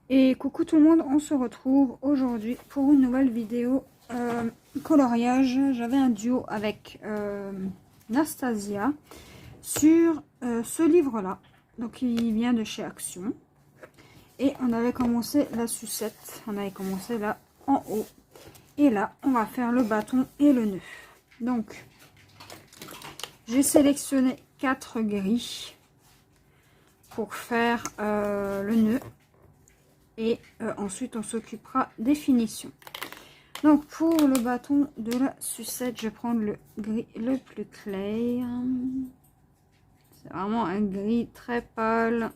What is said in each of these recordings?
Et coucou tout le monde, on se retrouve aujourd'hui pour une nouvelle vidéo coloriage. J'avais un duo avec Nastasia sur ce livre-là. Donc il vient de chez Action. Et on avait commencé la sucette. On avait commencé là en haut. Et là, on va faire le bâton et le nœud. Donc, j'ai sélectionné 4 gris pour faire le nœud. Et ensuite, on s'occupera des finitions. Donc, pour le bâton de la sucette, je vais prendre le gris le plus clair. C'est vraiment un gris très pâle.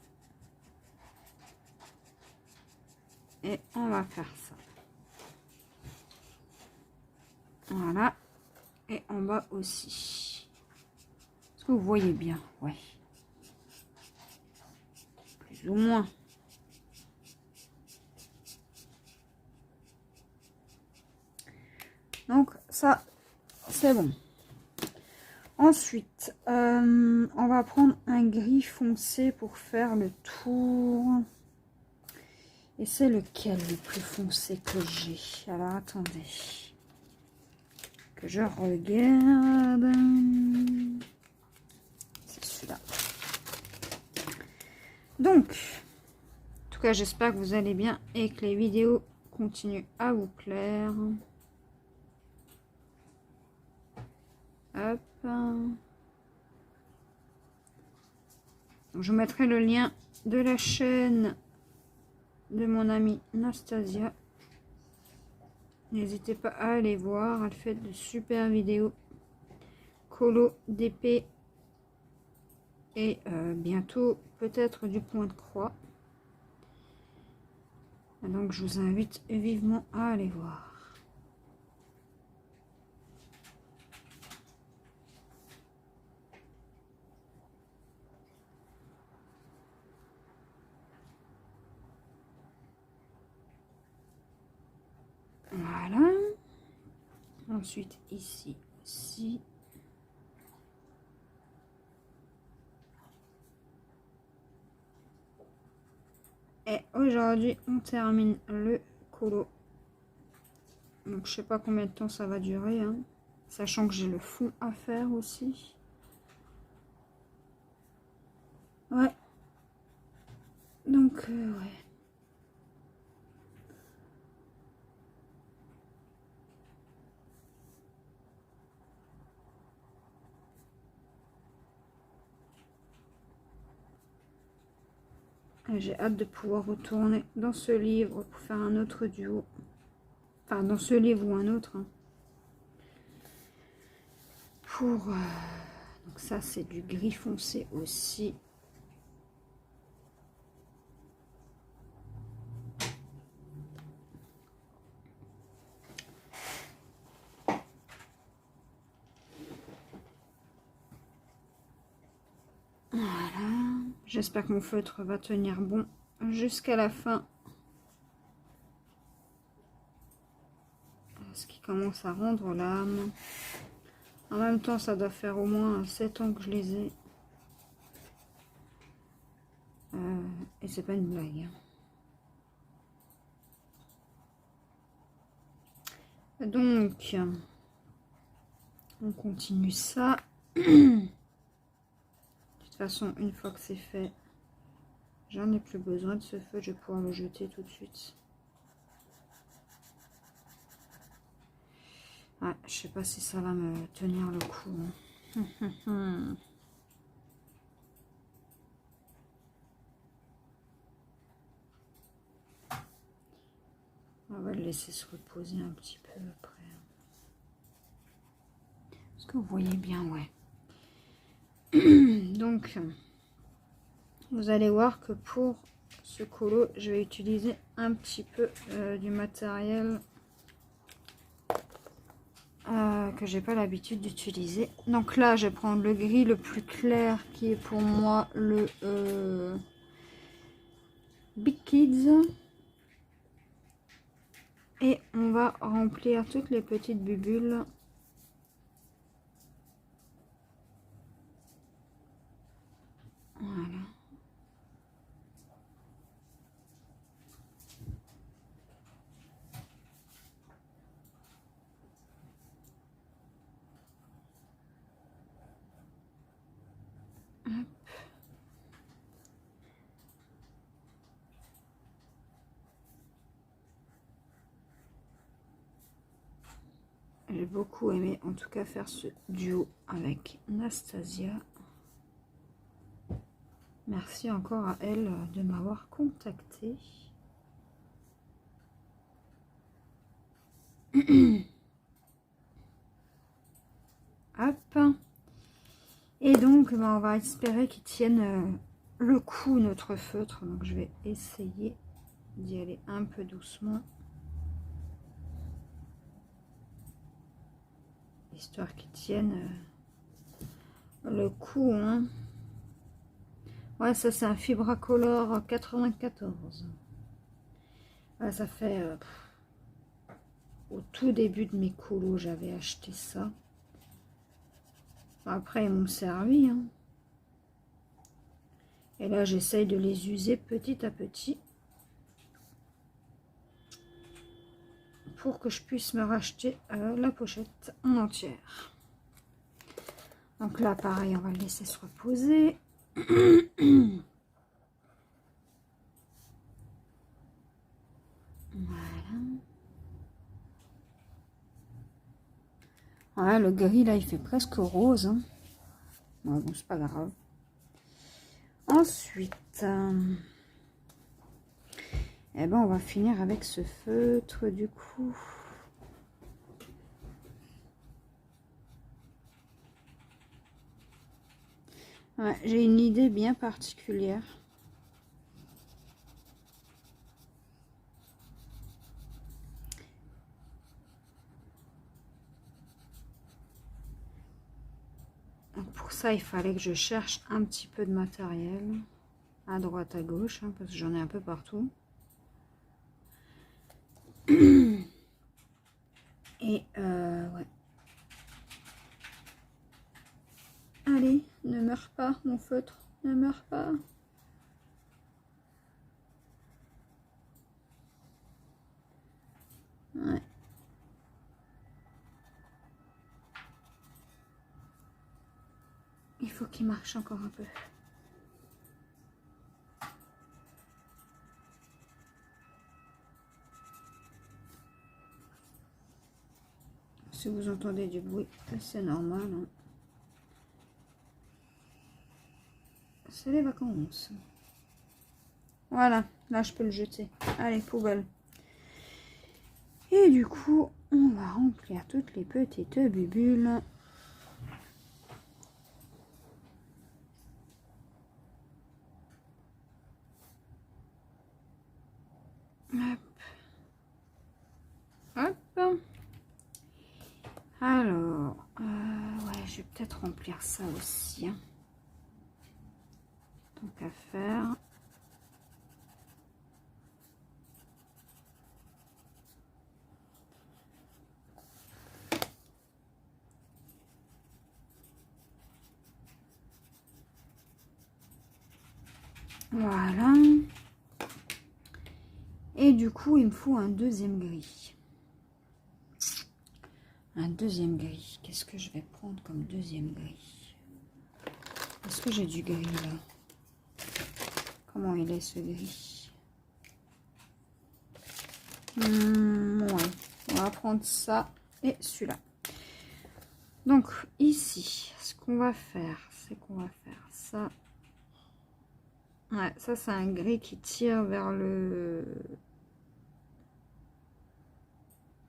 Et on va faire ça. Voilà. Et en bas aussi. Est-ce que vous voyez bien? Ouais. Plus ou moins. Donc, ça, c'est bon. Ensuite, on va prendre un gris foncé pour faire le tour. Et c'est lequel le plus foncé que j'ai? Alors, attendez. Que je regarde. C'est celui-là. Donc, en tout cas, j'espère que vous allez bien et que les vidéos continuent à vous plaire. Hop. Donc, je vous mettrai le lien de la chaîne de mon amie Nastasia. N'hésitez pas à aller voir. Elle fait de super vidéos colo d'épée et bientôt peut-être du point de croix. Donc je vous invite vivement à aller voir. Voilà. Ensuite ici aussi. Et aujourd'hui on termine le colo. Donc je sais pas combien de temps ça va durer, hein, sachant que j'ai le fond à faire aussi. Ouais. Donc ouais. J'ai hâte de pouvoir retourner dans ce livre pour faire un autre duo. Enfin, dans ce livre ou un autre. Hein. Pour... donc ça, c'est du gris foncé aussi. Voilà. J'espère que mon feutre va tenir bon jusqu'à la fin. Ce qui commence à rendre l'âme. En même temps, ça doit faire au moins 7 ans que je les ai. Et c'est pas une blague. Donc, on continue ça. De toute façon, une fois que c'est fait, j'en ai plus besoin de ce feu. Je vais pouvoir le jeter tout de suite. Ah, je sais pas si ça va me tenir le coup. Hein. On va le laisser se reposer un petit peu après. Est-ce que vous voyez bien? Ouais. Donc, vous allez voir que pour ce colo, je vais utiliser un petit peu du matériel que j'ai pas l'habitude d'utiliser. Donc là, je vais prendre le gris le plus clair qui est pour moi le Big Kids. Et on va remplir toutes les petites bulles. Voilà. J'ai beaucoup aimé en tout cas faire ce duo avec Nastasia. Merci encore à elle de m'avoir contacté. Hop. Et donc, on va espérer qu'il tienne le coup, notre feutre. Donc, je vais essayer d'y aller un peu doucement. Histoire qu'il tienne le coup. Hein. Ouais, ça, c'est un Fibracolor 94. Ouais, ça fait... au tout début de mes colos, j'avais acheté ça. Après, ils m'ont servi. Hein. Et là, j'essaye de les user petit à petit. Pour que je puisse me racheter la pochette en entière. Donc là, pareil, on va le laisser se reposer. Voilà. Ouais, le gris, là, il fait presque rose. Hein. Ouais, bon, c'est pas grave. Ensuite, eh ben, on va finir avec ce feutre, du coup. Ouais, j'ai une idée bien particulière. Donc pour ça, il fallait que je cherche un petit peu de matériel à droite, à gauche, hein, parce que j'en ai un peu partout. Et ouais. Allez, ne meurs pas, mon feutre, ne meurs pas. Ouais. Il faut qu'il marche encore un peu. Si vous entendez du bruit, c'est normal. Hein. C'est les vacances. Voilà, là je peux le jeter. Allez, poubelle. Et du coup, on va remplir toutes les petites bubules. Hop. Hop. Alors, ouais, je vais peut-être remplir ça aussi. Hein. Tant qu'à faire. Voilà. Et du coup, il me faut un deuxième gris. Un deuxième gris. Qu'est-ce que je vais prendre comme deuxième gris? Est-ce que j'ai du gris là? Comment il est ce gris? Ouais. On va prendre ça et celui-là. Donc ici, ce qu'on va faire, c'est qu'on va faire ça. Ouais, ça c'est un gris qui tire vers le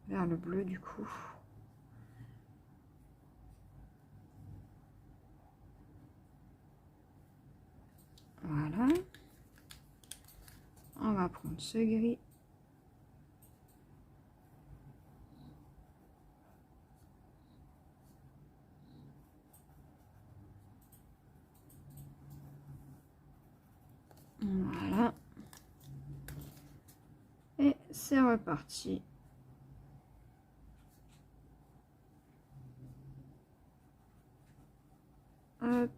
bleu du coup. Voilà. On va prendre ce gris. Voilà. Et c'est reparti. Hop.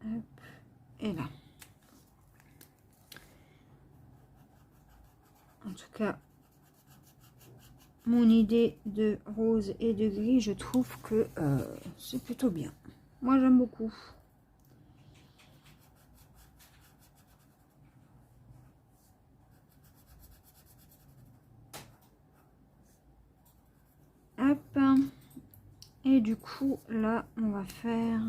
Hop. Et là. En tout cas, mon idée de rose et de gris, je trouve que c'est plutôt bien. Moi, j'aime beaucoup. Hop. Et du coup, là, on va faire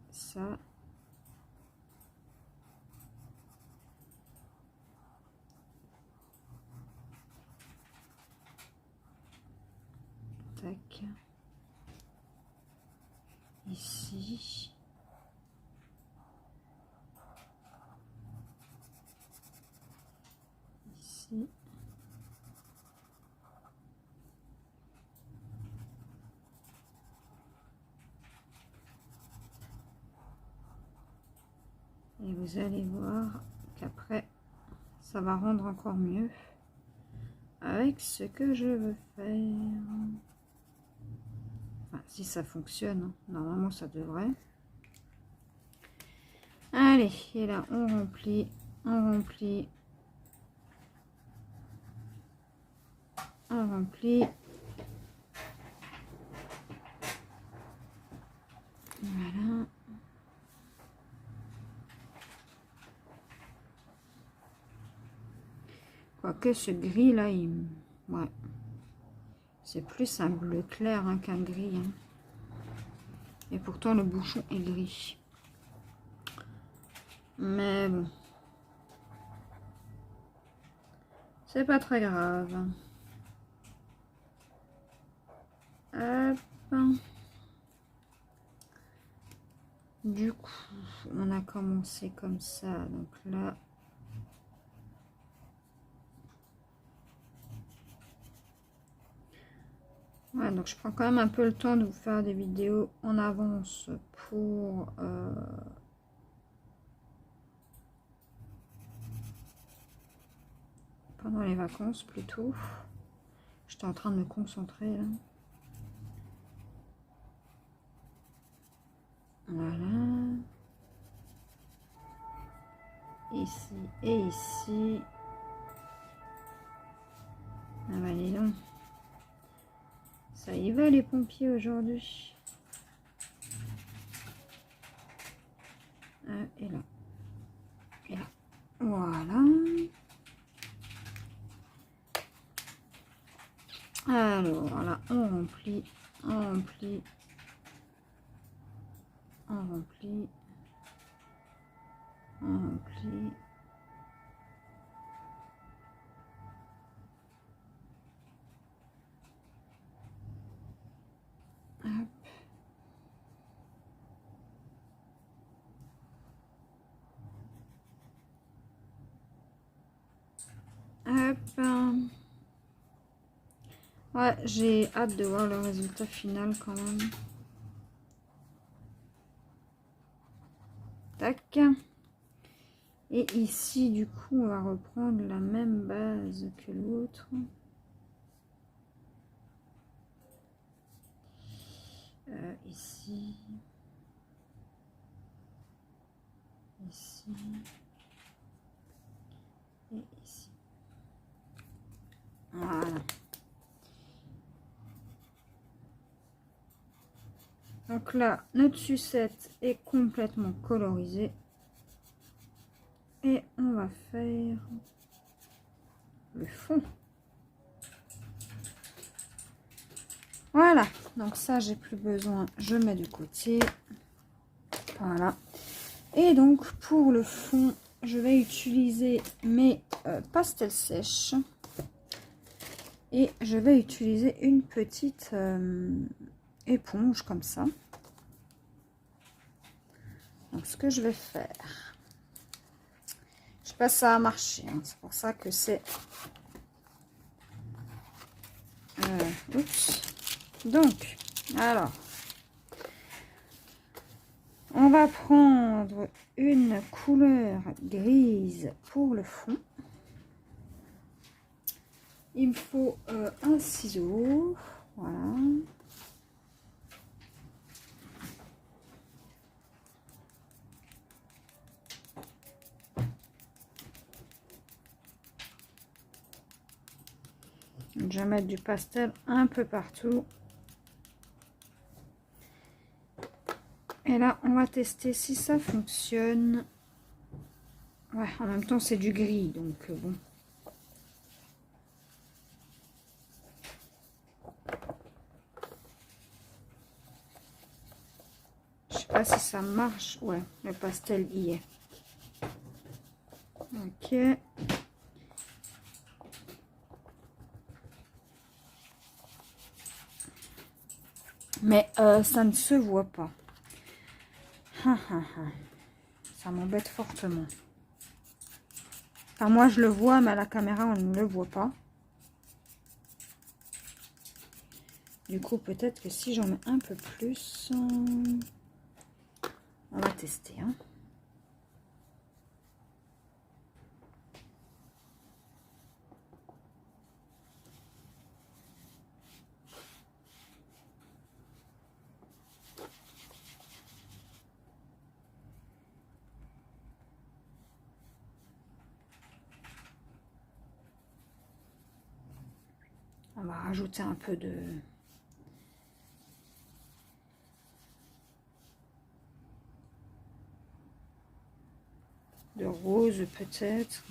ça. Tac. Ici. Ici. Et vous allez voir qu'après, ça va rendre encore mieux avec ce que je veux faire. Enfin, si ça fonctionne, normalement ça devrait. Allez, et là on remplit, on remplit, on remplit. Voilà. Quoique ce gris là, ouais. C'est plus un bleu clair hein, qu'un gris. Hein. Et pourtant le bouchon est gris. Mais bon. C'est pas très grave. Hop. Du coup, on a commencé comme ça. Donc là... Ouais, donc je prends quand même un peu le temps de vous faire des vidéos en avance pour... pendant les vacances plutôt. J'étais en train de me concentrer là. Voilà. Ici et ici. Ah bah dis donc. Ça y va les pompiers aujourd'hui. Et là. Et là. Voilà. Alors là, on remplit, on remplit, on remplit, on remplit. Hop. Hop. Ouais, j'ai hâte de voir le résultat final quand même. Tac. Et ici, du coup, on va reprendre la même base que l'autre. Ici. Ici. Et ici. Voilà. Donc là, notre sucette est complètement colorisée. Et on va faire le fond. Voilà, donc ça j'ai plus besoin, je mets de côté. Voilà. Et donc pour le fond, je vais utiliser mes pastels sèches. Et je vais utiliser une petite éponge comme ça. Donc ce que je vais faire, je sais pas si ça a marché, hein, c'est pour ça que c'est... oups. Donc, alors, on va prendre une couleur grise pour le fond. Il me faut un ciseau, voilà. Je vais mettre du pastel un peu partout. Et là, on va tester si ça fonctionne. Ouais, en même temps, c'est du gris, donc bon. pas si ça marche. Ouais, le pastel y est. Ok. Mais ça ne se voit pas. Ça m'embête fortement. Enfin, moi, je le vois, mais à la caméra, on ne le voit pas. Du coup, peut-être que si j'en mets un peu plus... On va tester. Hein. On va rajouter un peu de rose peut-être.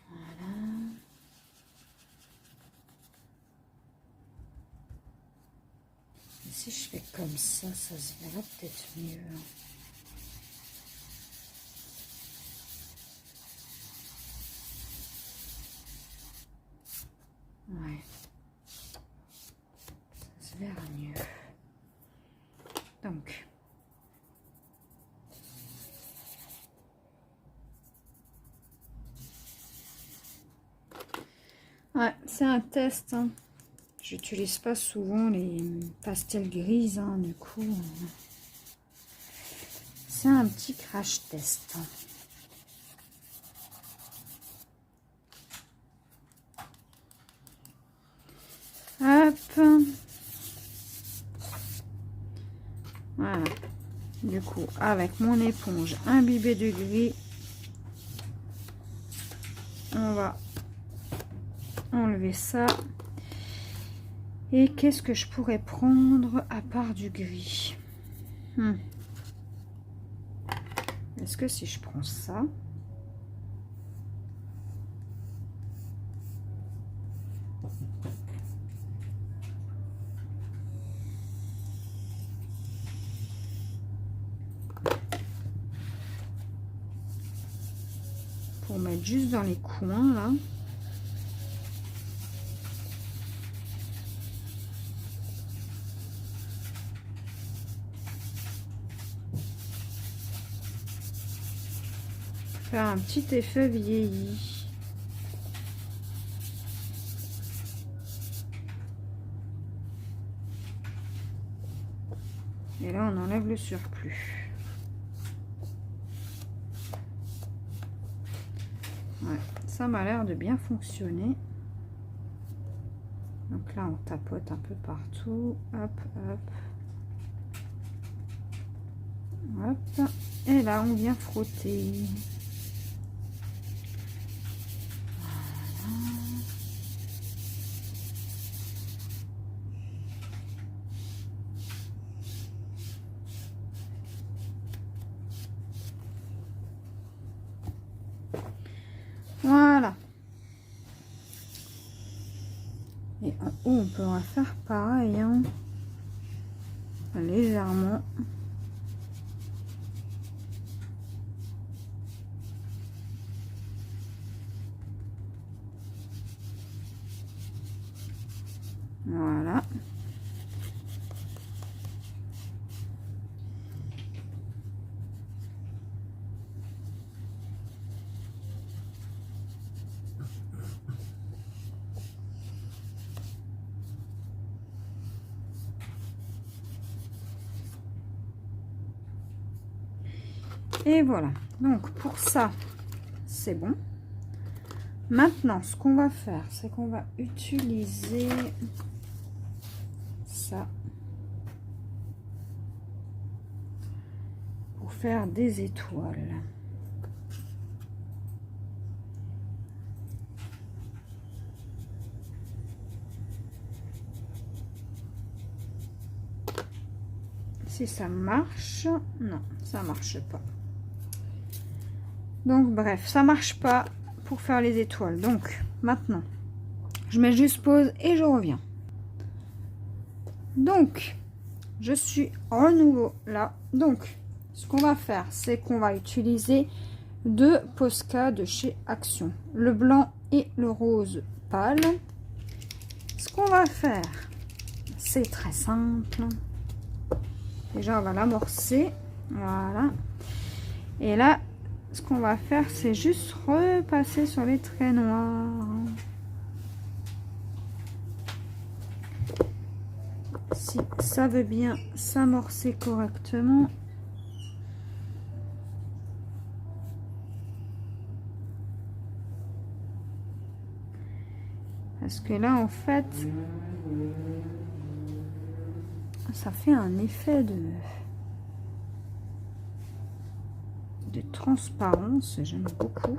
Voilà. Et si je fais comme ça se verra peut-être mieux. Ouais. Ça se verra mieux. Donc. Ouais, c'est un test. Hein. J'utilise pas souvent les pastels grises. Hein, du coup, c'est un petit crash test. Hop. Voilà. Du coup, avec mon éponge imbibée de gris, on va enlever ça. Et qu'est-ce que je pourrais prendre à part du gris? Est-ce que si je prends ça, pour mettre juste dans les coins là, faire un petit effet vieilli. Et là, on enlève le surplus. Ouais, ça m'a l'air de bien fonctionner. Donc là, on tapote un peu partout. Hop, hop. Hop. Et là, on vient frotter. Voilà. Et en haut, on peut faire pareil. Hein. Légèrement. Voilà. Et voilà. Donc pour ça, c'est bon. Maintenant, ce qu'on va faire, c'est qu'on va utiliser ça pour faire des étoiles. Si ça marche, non, ça marche pas. Donc bref, ça marche pas pour faire les étoiles. Donc maintenant, Je mets juste pause et je reviens. Donc, je suis à nouveau là. Donc, ce qu'on va faire, c'est qu'on va utiliser deux Posca de chez Action. Le blanc et le rose pâle. Ce qu'on va faire, c'est très simple. Déjà, on va l'amorcer. Voilà. Et là, ce qu'on va faire, c'est juste repasser sur les traits noirs. Si ça veut bien s'amorcer correctement. Parce que là, en fait, ça fait un effet de transparence. J'aime beaucoup.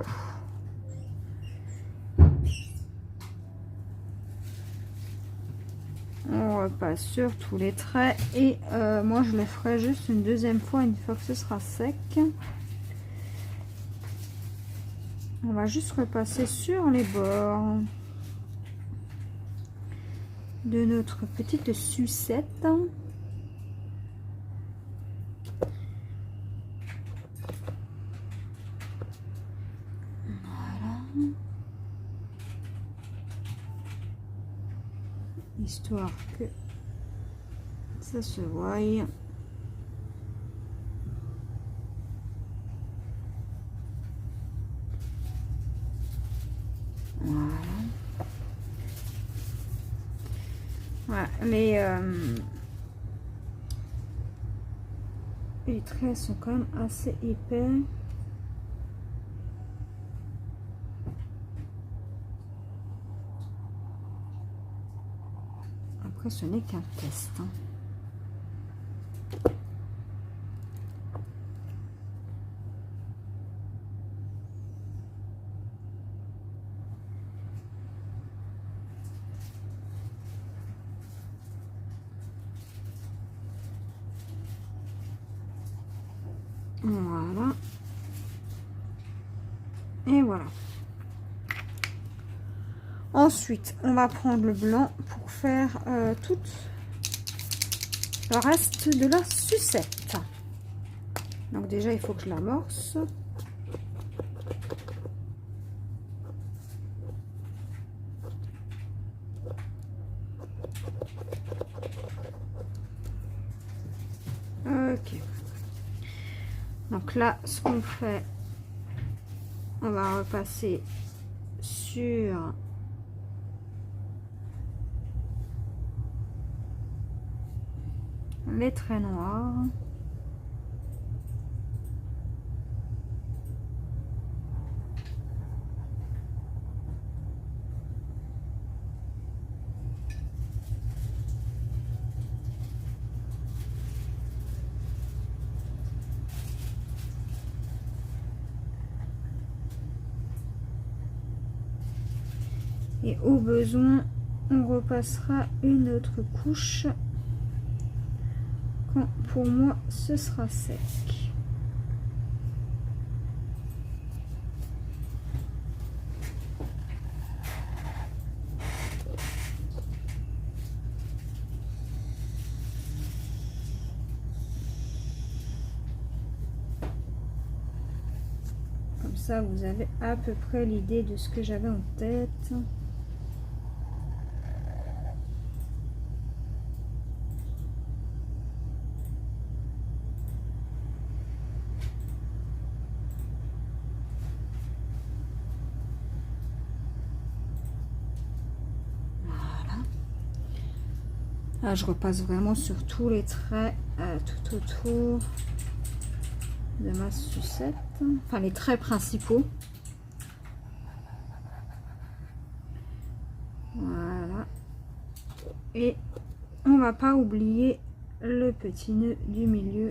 On repasse sur tous les traits. Et moi, je le ferai juste une deuxième fois, une fois que ce sera sec. On va juste repasser sur les bords de notre petite sucette. Voilà. Histoire que ça se voie. Voilà. Voilà. Les traits sont quand même assez épais. Après, ce n'est qu'un test. Hein. Voilà. Et voilà. Ensuite, on va prendre le blanc pour faire tout le reste de la sucette. Donc déjà, il faut que je l'amorce. Ok. Donc là, ce qu'on fait, on va repasser sur les traits noirs. Et au besoin, on repassera une autre couche quand pour moi ce sera sec. Comme ça, vous avez à peu près l'idée de ce que j'avais en tête. Là, je repasse vraiment sur tous les traits, tout autour de ma sucette. Enfin, les traits principaux. Voilà. Et on va pas oublier le petit nœud du milieu.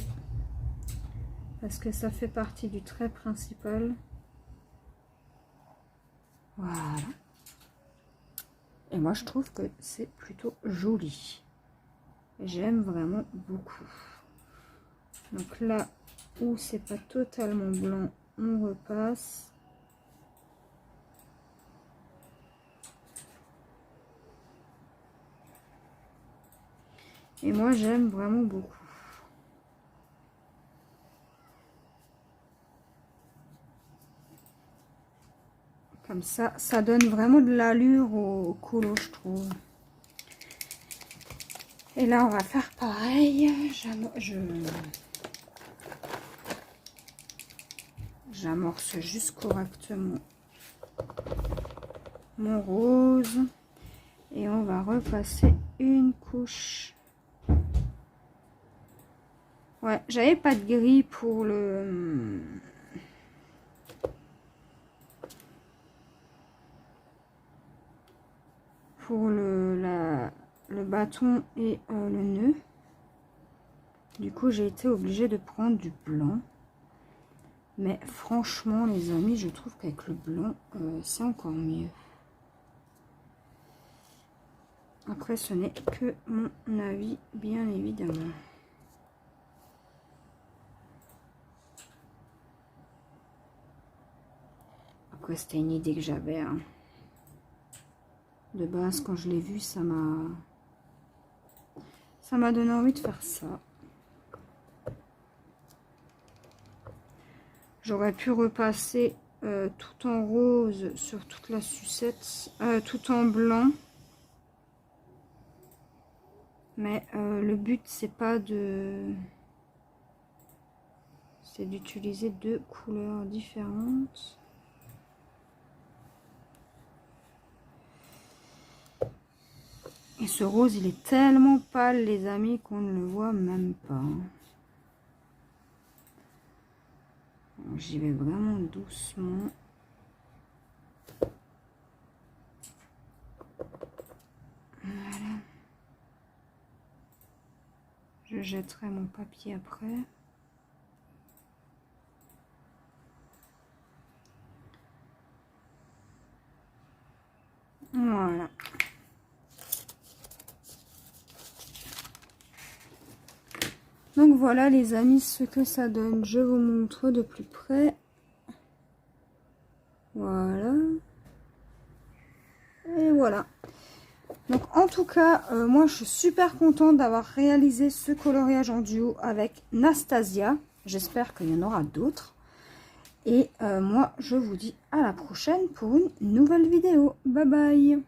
Parce que ça fait partie du trait principal. Voilà. Et moi, je trouve que c'est plutôt joli. J'aime vraiment beaucoup. Donc là où c'est pas totalement blanc, on repasse. Et moi, j'aime vraiment beaucoup. Comme ça donne vraiment de l'allure au colo, je trouve. Et là, on va faire pareil. J'amorce juste correctement mon rose. Et on va repasser une couche. Ouais, j'avais pas de gris pour le... Pour le bâton et le nœud. Du coup, j'ai été obligée de prendre du blanc. Mais franchement, les amis, je trouve qu'avec le blanc, c'est encore mieux. Après, ce n'est que mon avis, bien évidemment. Après, c'était une idée que j'avais. Hein. De base, quand je l'ai vu, ça m'a donné envie de faire ça. J'aurais pu repasser tout en rose sur toute la sucette, tout en blanc. Mais le but, c'est pas de... C'est d'utiliser deux couleurs différentes. Et ce rose, il est tellement pâle, les amis, qu'on ne le voit même pas. J'y vais vraiment doucement. Voilà. Je jetterai mon papier après. Voilà. Donc voilà les amis ce que ça donne. Je vous montre de plus près. Voilà. Et voilà. Donc en tout cas, moi je suis super contente d'avoir réalisé ce coloriage en duo avec Nastasia. J'espère qu'il y en aura d'autres. Et moi je vous dis à la prochaine pour une nouvelle vidéo. Bye bye.